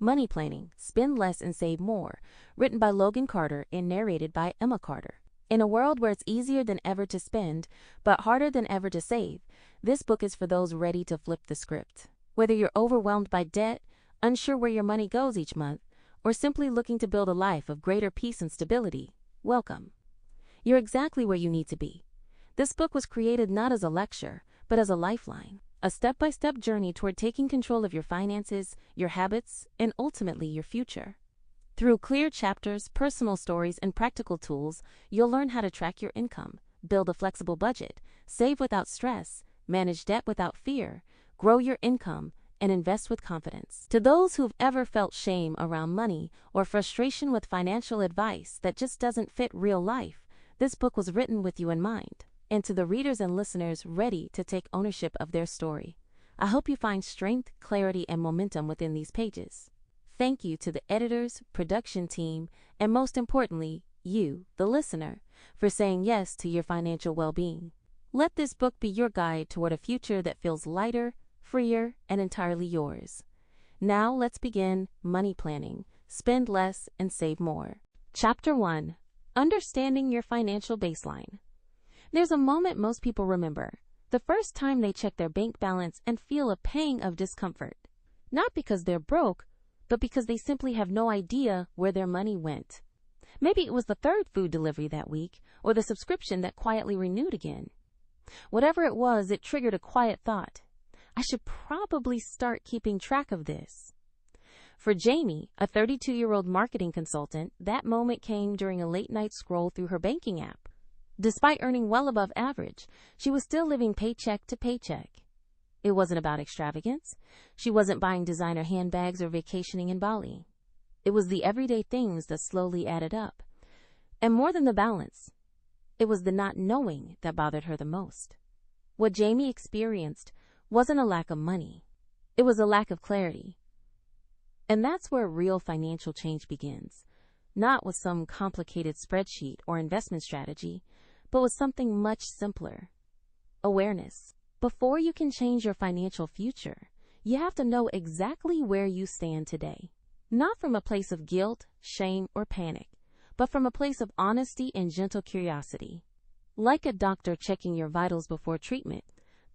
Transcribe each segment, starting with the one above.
Money Planning, Spend Less and Save More, written by Logan Carter and narrated by Emma Carter. In a world where it's easier than ever to spend, but harder than ever to save, this book is for those ready to flip the script. Whether you're overwhelmed by debt, unsure where your money goes each month, or simply looking to build a life of greater peace and stability, welcome. You're exactly where you need to be. This book was created not as a lecture, but as a lifeline, a step-by-step journey toward taking control of your finances, your habits, and ultimately your future. Through clear chapters, personal stories, and practical tools, you'll learn how to track your income, build a flexible budget, save without stress, manage debt without fear, grow your income, and invest with confidence. To those who've ever felt shame around money or frustration with financial advice that just doesn't fit real life, this book was written with you in mind. And to the readers and listeners ready to take ownership of their story, I hope you find strength, clarity, and momentum within these pages. Thank you to the editors, production team, and most importantly, you, the listener, for saying yes to your financial well-being. Let this book be your guide toward a future that feels lighter, freer, and entirely yours. Now let's begin money planning, spend less, and save more. Chapter 1. Understanding your financial baseline. There's a moment most people remember, the first time they check their bank balance and feel a pang of discomfort. Not because they're broke, but because they simply have no idea where their money went. Maybe it was the third food delivery that week, or the subscription that quietly renewed again. Whatever it was, it triggered a quiet thought. I should probably start keeping track of this. For Jamie, a 32-year-old marketing consultant, that moment came during a late-night scroll through her banking app. Despite earning well above average, she was still living paycheck to paycheck. It wasn't about extravagance. She wasn't buying designer handbags or vacationing in Bali. It was the everyday things that slowly added up. And more than the balance, it was the not knowing that bothered her the most. What Jamie experienced wasn't a lack of money. It was a lack of clarity. And that's where real financial change begins. Not with some complicated spreadsheet or investment strategy, but with something much simpler. Awareness. Before you can change your financial future, you have to know exactly where you stand today. Not from a place of guilt, shame, or panic, but from a place of honesty and gentle curiosity. Like a doctor checking your vitals before treatment,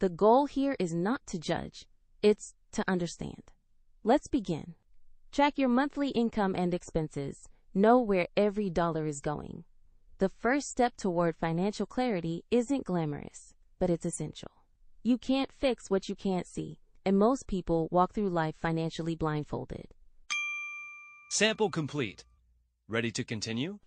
the goal here is not to judge, it's to understand. Let's begin. Track your monthly income and expenses. Know where every dollar is going. The first step toward financial clarity isn't glamorous, but it's essential. You can't fix what you can't see, and most people walk through life financially blindfolded. Sample complete. Ready to continue?